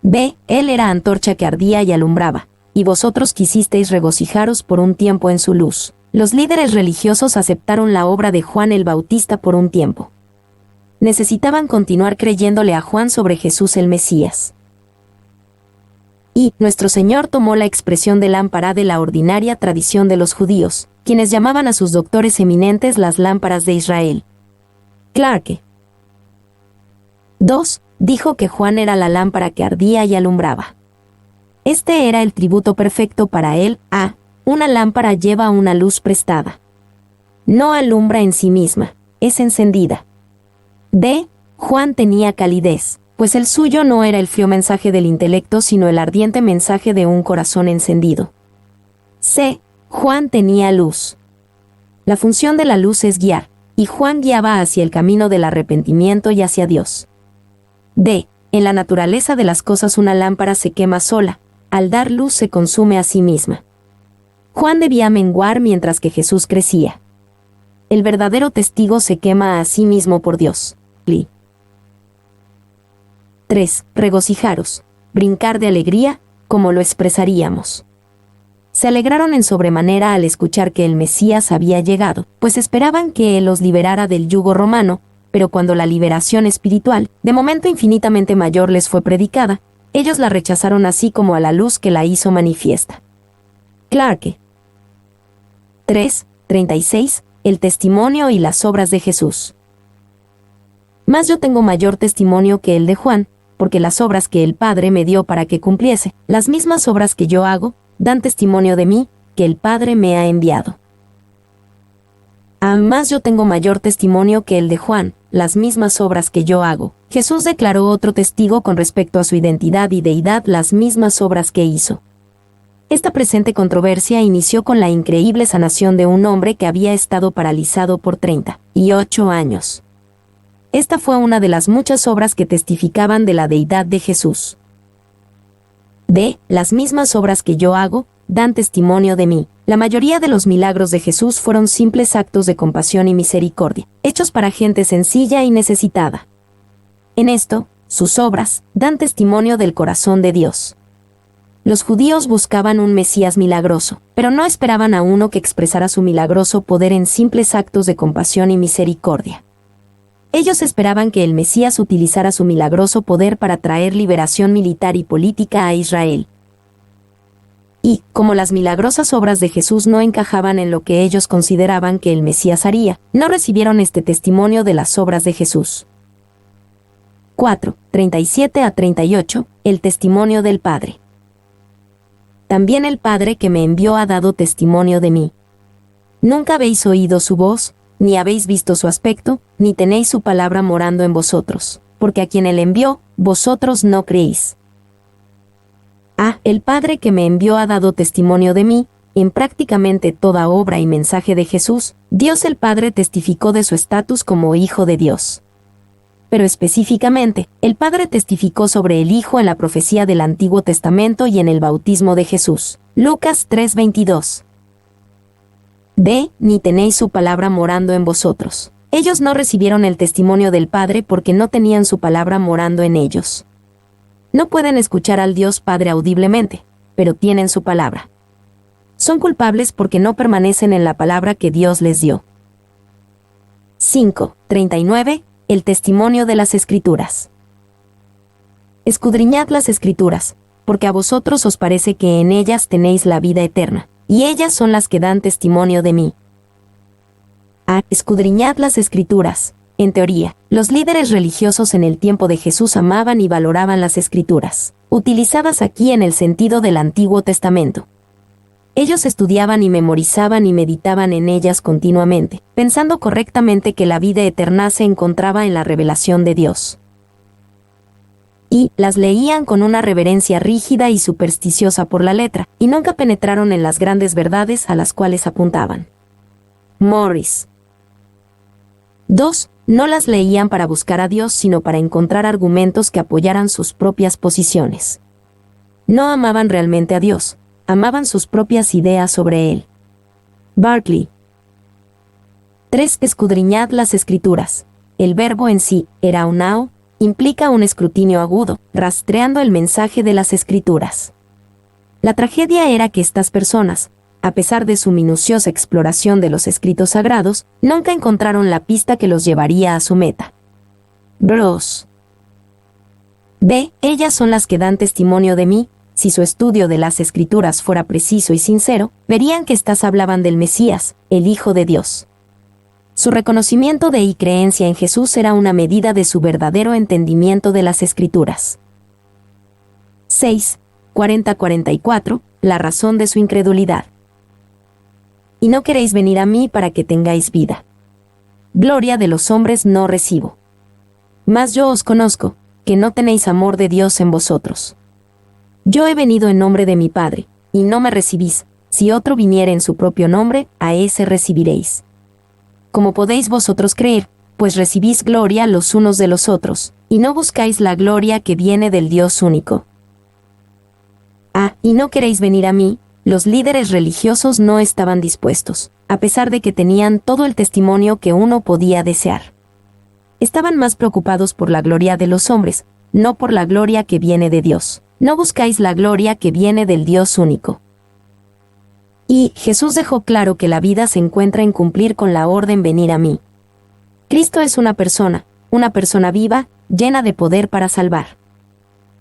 B. Él era antorcha que ardía y alumbraba, y vosotros quisisteis regocijaros por un tiempo en su luz. Los líderes religiosos aceptaron la obra de Juan el Bautista por un tiempo. Necesitaban continuar creyéndole a Juan sobre Jesús el Mesías. Y nuestro Señor tomó la expresión de lámpara de la ordinaria tradición de los judíos, quienes llamaban a sus doctores eminentes las lámparas de Israel. Clarke. 2. Dijo que Juan era la lámpara que ardía y alumbraba. Este era el tributo perfecto para él. A. Una lámpara lleva una luz prestada. No alumbra en sí misma, es encendida. D. Juan tenía calidez, pues el suyo no era el frío mensaje del intelecto, sino el ardiente mensaje de un corazón encendido. C. Juan tenía luz. La función de la luz es guiar, y Juan guiaba hacia el camino del arrepentimiento y hacia Dios. D. En la naturaleza de las cosas una lámpara se quema sola, al dar luz se consume a sí misma. Juan debía menguar mientras que Jesús crecía. El verdadero testigo se quema a sí mismo por Dios. Li. 3. Regocijaros, brincar de alegría, como lo expresaríamos. Se alegraron en sobremanera al escuchar que el Mesías había llegado, pues esperaban que Él los liberara del yugo romano, pero cuando la liberación espiritual, de momento infinitamente mayor, les fue predicada, ellos la rechazaron así como a la luz que la hizo manifiesta. Clarke. 3:36. El testimonio y las obras de Jesús. Mas yo tengo mayor testimonio que el de Juan, porque las obras que el Padre me dio para que cumpliese, las mismas obras que yo hago, dan testimonio de mí, que el Padre me ha enviado. Además yo tengo mayor testimonio que el de Juan, las mismas obras que yo hago. Jesús declaró otro testigo con respecto a su identidad y deidad, las mismas obras que hizo. Esta presente controversia inició con la increíble sanación de un hombre que había estado paralizado por 38 años. Esta fue una de las muchas obras que testificaban de la deidad de Jesús. B. Las mismas obras que yo hago, dan testimonio de mí. La mayoría de los milagros de Jesús fueron simples actos de compasión y misericordia, hechos para gente sencilla y necesitada. En esto, sus obras dan testimonio del corazón de Dios. Los judíos buscaban un Mesías milagroso, pero no esperaban a uno que expresara su milagroso poder en simples actos de compasión y misericordia. Ellos esperaban que el Mesías utilizara su milagroso poder para traer liberación militar y política a Israel. Y, como las milagrosas obras de Jesús no encajaban en lo que ellos consideraban que el Mesías haría, no recibieron este testimonio de las obras de Jesús. 4:37-38. El testimonio del Padre. También el Padre que me envió ha dado testimonio de mí. Nunca habéis oído su voz, ni habéis visto su aspecto, ni tenéis su palabra morando en vosotros, porque a quien él envió, vosotros no creéis. El Padre que me envió ha dado testimonio de mí. En prácticamente toda obra y mensaje de Jesús, Dios el Padre testificó de su estatus como Hijo de Dios. Pero específicamente, el Padre testificó sobre el Hijo en la profecía del Antiguo Testamento y en el bautismo de Jesús. Lucas 3:22. D. Ni tenéis su palabra morando en vosotros. Ellos no recibieron el testimonio del Padre porque no tenían su palabra morando en ellos. No pueden escuchar al Dios Padre audiblemente, pero tienen su palabra. Son culpables porque no permanecen en la palabra que Dios les dio. 5:39. El testimonio de las Escrituras. Escudriñad las Escrituras, porque a vosotros os parece que en ellas tenéis la vida eterna, y ellas son las que dan testimonio de mí. Escudriñad las Escrituras. En teoría, los líderes religiosos en el tiempo de Jesús amaban y valoraban las Escrituras, utilizadas aquí en el sentido del Antiguo Testamento. Ellos estudiaban y memorizaban y meditaban en ellas continuamente, pensando correctamente que la vida eterna se encontraba en la revelación de Dios. Y las leían con una reverencia rígida y supersticiosa por la letra, y nunca penetraron en las grandes verdades a las cuales apuntaban. Morris. 2. No las leían para buscar a Dios, sino para encontrar argumentos que apoyaran sus propias posiciones. No amaban realmente a Dios, amaban sus propias ideas sobre Él. Barclay. 3. Escudriñad las Escrituras. El verbo en sí, eraunao, implica un escrutinio agudo, rastreando el mensaje de las Escrituras. La tragedia era que estas personas, a pesar de su minuciosa exploración de los escritos sagrados, nunca encontraron la pista que los llevaría a su meta. Bros. B. Ellas son las que dan testimonio de mí. Si su estudio de las Escrituras fuera preciso y sincero, verían que éstas hablaban del Mesías, el Hijo de Dios. Su reconocimiento de y creencia en Jesús era una medida de su verdadero entendimiento de las Escrituras. 6. 40-44. La razón de su incredulidad. Y no queréis venir a mí para que tengáis vida. Gloria de los hombres no recibo. Mas yo os conozco, que no tenéis amor de Dios en vosotros. Yo he venido en nombre de mi Padre, y no me recibís. Si otro viniere en su propio nombre, a ese recibiréis. Como podéis vosotros creer, pues recibís gloria los unos de los otros, y no buscáis la gloria que viene del Dios único. Y no queréis venir a mí. Los líderes religiosos no estaban dispuestos, a pesar de que tenían todo el testimonio que uno podía desear. Estaban más preocupados por la gloria de los hombres, no por la gloria que viene de Dios. No buscáis la gloria que viene del Dios único. Y Jesús dejó claro que la vida se encuentra en cumplir con la orden venir a mí. Cristo es una persona viva, llena de poder para salvar.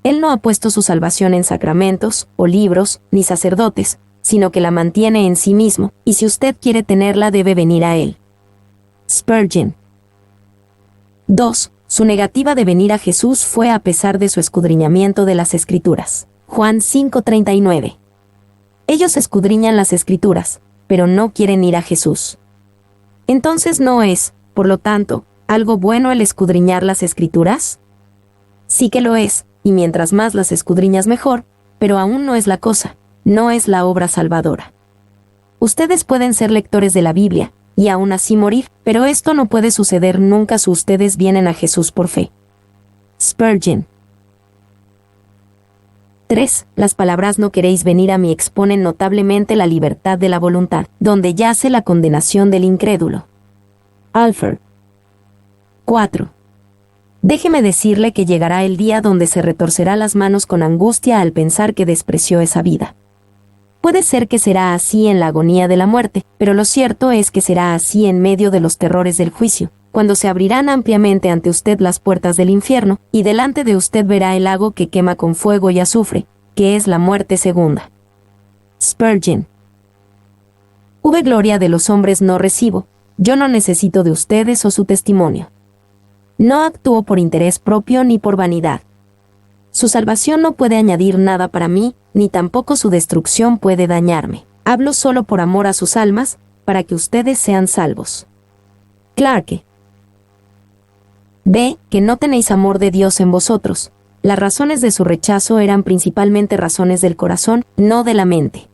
Él no ha puesto su salvación en sacramentos, o libros, ni sacerdotes, sino que la mantiene en sí mismo, y si usted quiere tenerla debe venir a Él. Spurgeon. 2. Su negativa de venir a Jesús fue a pesar de su escudriñamiento de las Escrituras. Juan 5:39. Ellos escudriñan las Escrituras, pero no quieren ir a Jesús. Entonces no es, por lo tanto, algo bueno el escudriñar las Escrituras? Sí que lo es, y mientras más las escudriñas mejor, pero aún no es la cosa, no es la obra salvadora. Ustedes pueden ser lectores de la Biblia, y aún así morir, pero esto no puede suceder nunca si ustedes vienen a Jesús por fe. Spurgeon. 3. Las palabras no queréis venir a mí exponen notablemente la libertad de la voluntad, donde yace la condenación del incrédulo. Alford. 4. Déjeme decirle que llegará el día donde se retorcerá las manos con angustia al pensar que despreció esa vida. Puede ser que será así en la agonía de la muerte, pero lo cierto es que será así en medio de los terrores del juicio, cuando se abrirán ampliamente ante usted las puertas del infierno, y delante de usted verá el lago que quema con fuego y azufre, que es la muerte segunda. Spurgeon. Gloria de los hombres no recibo, yo no necesito de ustedes o su testimonio. No actúo por interés propio ni por vanidad. Su salvación no puede añadir nada para mí, ni tampoco su destrucción puede dañarme. Hablo solo por amor a sus almas, para que ustedes sean salvos. Clarke. B. Que no tenéis amor de Dios en vosotros. Las razones de su rechazo eran principalmente razones del corazón, no de la mente.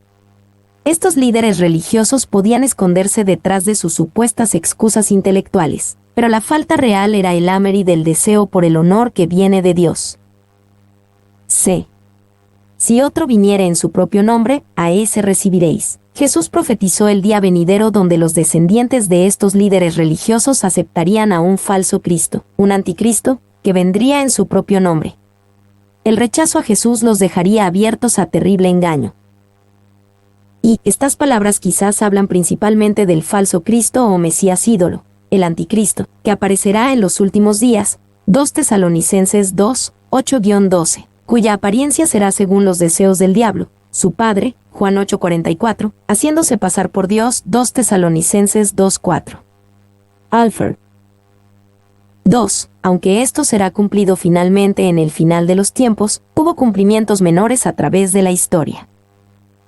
Estos líderes religiosos podían esconderse detrás de sus supuestas excusas intelectuales, pero la falta real era el hambre del deseo por el honor que viene de Dios. C. Si otro viniere en su propio nombre, a ese recibiréis. Jesús profetizó el día venidero donde los descendientes de estos líderes religiosos aceptarían a un falso Cristo, un anticristo, que vendría en su propio nombre. El rechazo a Jesús los dejaría abiertos a terrible engaño. Y estas palabras quizás hablan principalmente del falso Cristo o Mesías ídolo, el anticristo, que aparecerá en los últimos días, 2 Tesalonicenses 2, 8-12. Cuya apariencia será según los deseos del diablo, su padre, Juan 8:44, haciéndose pasar por Dios, 2 Tesalonicenses 2:4. Alford. 2. Aunque esto será cumplido finalmente en el final de los tiempos, hubo cumplimientos menores a través de la historia.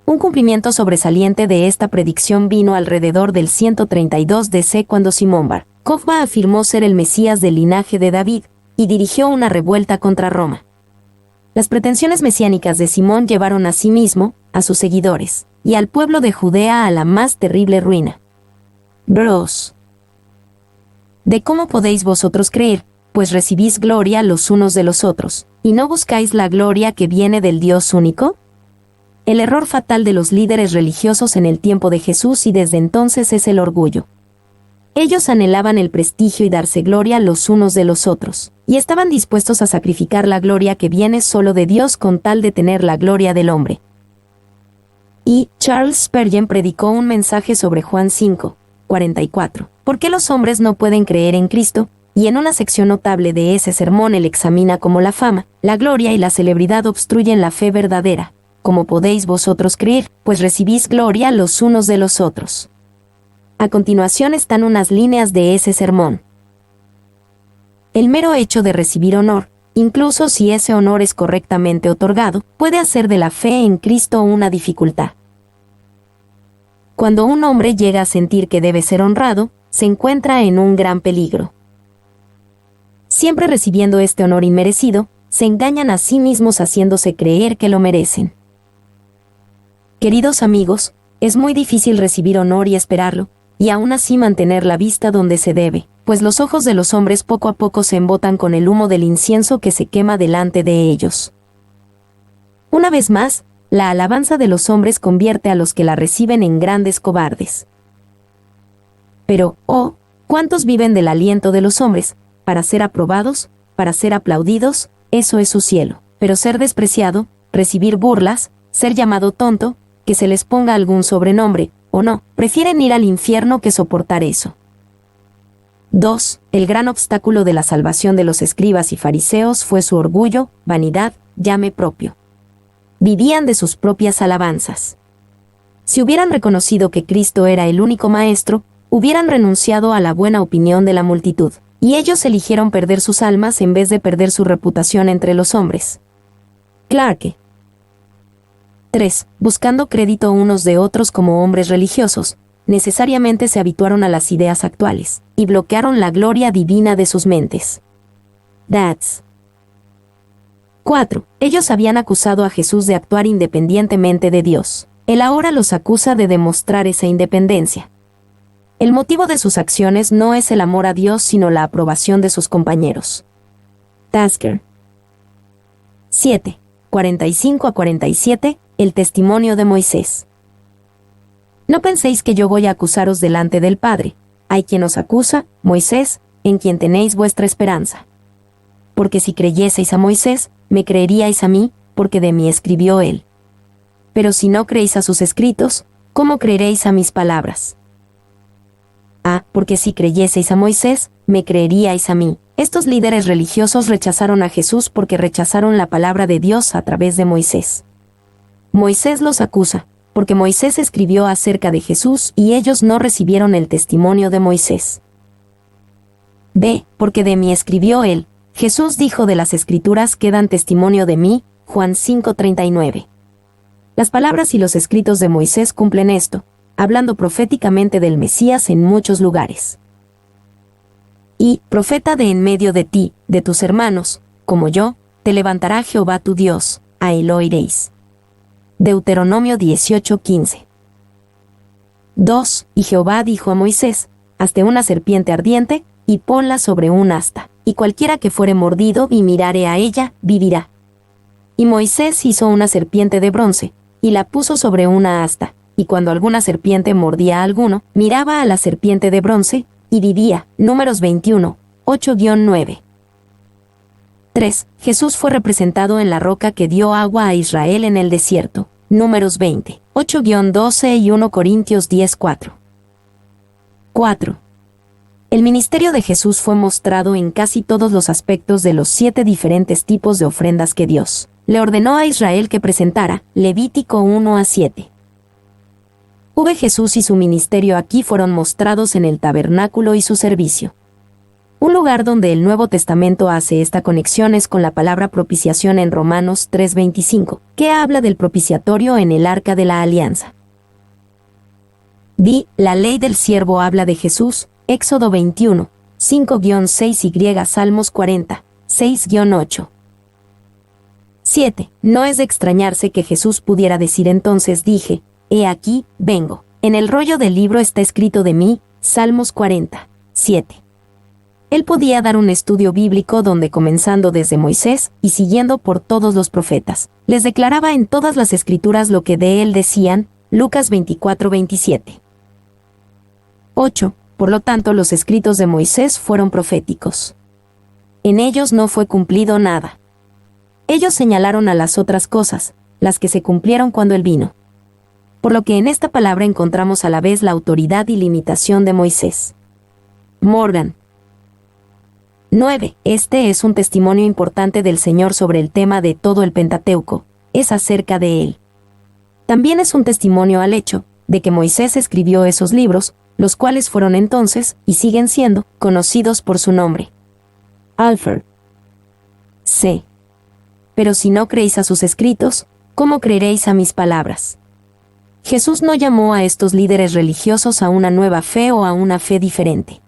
Un cumplimiento sobresaliente de esta predicción vino alrededor del 132 DC cuando Simón Bar Kokhba afirmó ser el Mesías del linaje de David, y dirigió una revuelta contra Roma. Las pretensiones mesiánicas de Simón llevaron a sí mismo, a sus seguidores, y al pueblo de Judea a la más terrible ruina. Bros. ¿De cómo podéis vosotros creer, pues recibís gloria los unos de los otros, y no buscáis la gloria que viene del Dios único? El error fatal de los líderes religiosos en el tiempo de Jesús y desde entonces es el orgullo. Ellos anhelaban el prestigio y darse gloria los unos de los otros, y estaban dispuestos a sacrificar la gloria que viene solo de Dios con tal de tener la gloria del hombre. Y Charles Spurgeon predicó un mensaje sobre Juan 5:44. ¿Por qué los hombres no pueden creer en Cristo? Y en una sección notable de ese sermón él examina cómo la fama, la gloria y la celebridad obstruyen la fe verdadera. ¿Cómo podéis vosotros creer? Pues recibís gloria los unos de los otros. A continuación están unas líneas de ese sermón. El mero hecho de recibir honor, incluso si ese honor es correctamente otorgado, puede hacer de la fe en Cristo una dificultad. Cuando un hombre llega a sentir que debe ser honrado, se encuentra en un gran peligro. Siempre recibiendo este honor inmerecido, se engañan a sí mismos haciéndose creer que lo merecen. Queridos amigos, es muy difícil recibir honor y esperarlo, y aún así mantener la vista donde se debe, pues los ojos de los hombres poco a poco se embotan con el humo del incienso que se quema delante de ellos. Una vez más, la alabanza de los hombres convierte a los que la reciben en grandes cobardes. Pero, oh, ¿cuántos viven del aliento de los hombres? Para ser aprobados, para ser aplaudidos, eso es su cielo. Pero ser despreciado, recibir burlas, ser llamado tonto, que se les ponga algún sobrenombre, o no, prefieren ir al infierno que soportar eso. 2. El gran obstáculo de la salvación de los escribas y fariseos fue su orgullo, vanidad, llame propio. Vivían de sus propias alabanzas. Si hubieran reconocido que Cristo era el único maestro, hubieran renunciado a la buena opinión de la multitud. Y ellos eligieron perder sus almas en vez de perder su reputación entre los hombres. Clarke. 3. Buscando crédito unos de otros como hombres religiosos, necesariamente se habituaron a las ideas actuales, y bloquearon la gloria divina de sus mentes. That's. 4. Ellos habían acusado a Jesús de actuar independientemente de Dios. Él ahora los acusa de demostrar esa independencia. El motivo de sus acciones no es el amor a Dios sino la aprobación de sus compañeros. Tasker. 7. 45-47, el testimonio de Moisés. No penséis que yo voy a acusaros delante del Padre. Hay quien os acusa, Moisés, en quien tenéis vuestra esperanza. Porque si creyeseis a Moisés, me creeríais a mí, porque de mí escribió él. Pero si no creéis a sus escritos, ¿cómo creeréis a mis palabras? Porque si creyeseis a Moisés, me creeríais a mí. Estos líderes religiosos rechazaron a Jesús porque rechazaron la palabra de Dios a través de Moisés. Moisés los acusa, porque Moisés escribió acerca de Jesús y ellos no recibieron el testimonio de Moisés. Porque de mí escribió él. Jesús dijo de las Escrituras que dan testimonio de mí, Juan 5:39. Las palabras y los escritos de Moisés cumplen esto, hablando proféticamente del Mesías en muchos lugares. Y, profeta de en medio de ti, de tus hermanos, como yo, te levantará Jehová tu Dios, a él oiréis. Deuteronomio 18:15. 2. Y Jehová dijo a Moisés, hazte una serpiente ardiente, y ponla sobre un asta, y cualquiera que fuere mordido y mirare a ella, vivirá. Y Moisés hizo una serpiente de bronce, y la puso sobre una asta, y cuando alguna serpiente mordía a alguno, miraba a la serpiente de bronce, y vivía. Números 21, 8-9. 3. Jesús fue representado en la roca que dio agua a Israel en el desierto. Números 20, 8-12 y 1 Corintios 10:4. 4. El ministerio de Jesús fue mostrado en casi todos los aspectos de los 7 diferentes tipos de ofrendas que Dios le ordenó a Israel que presentara. Levítico 1-7. Jesús y su ministerio aquí fueron mostrados en el tabernáculo y su servicio. Un lugar donde el Nuevo Testamento hace esta conexión es con la palabra propiciación en Romanos 3:25, que habla del propiciatorio en el Arca de la Alianza. La ley del siervo habla de Jesús, Éxodo 21, 5-6 y Salmos 40, 6-8. 7. No es de extrañarse que Jesús pudiera decir entonces dije, he aquí, vengo. En el rollo del libro está escrito de mí, Salmos 40, 7. Él podía dar un estudio bíblico donde comenzando desde Moisés y siguiendo por todos los profetas, les declaraba en todas las escrituras lo que de él decían, Lucas 24:27. 8. Por lo tanto, los escritos de Moisés fueron proféticos. En ellos no fue cumplido nada. Ellos señalaron a las otras cosas, las que se cumplieron cuando él vino. por lo que en esta palabra encontramos a la vez la autoridad y limitación de Moisés. Morgan. 9. Este es un testimonio importante del Señor sobre el tema de todo el Pentateuco, es acerca de él. También es un testimonio al hecho de que Moisés escribió esos libros, los cuales fueron entonces, y siguen siendo, conocidos por su nombre. Alfred. C. Pero si no creéis a sus escritos, ¿cómo creeréis a mis palabras? Jesús no llamó a estos líderes religiosos a una nueva fe o a una fe diferente.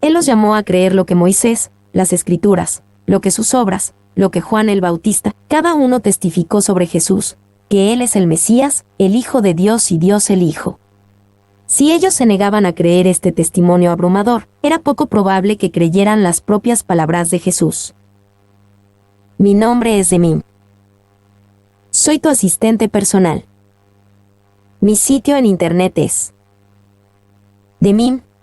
Él los llamó a creer lo que Moisés, las Escrituras, lo que sus obras, lo que Juan el Bautista, cada uno testificó sobre Jesús, que Él es el Mesías, el Hijo de Dios y Dios el Hijo. Si ellos se negaban a creer este testimonio abrumador, era poco probable que creyeran las propias palabras de Jesús. Mi nombre es Demim. Soy tu asistente personal. Mi sitio en internet es demim.es.tl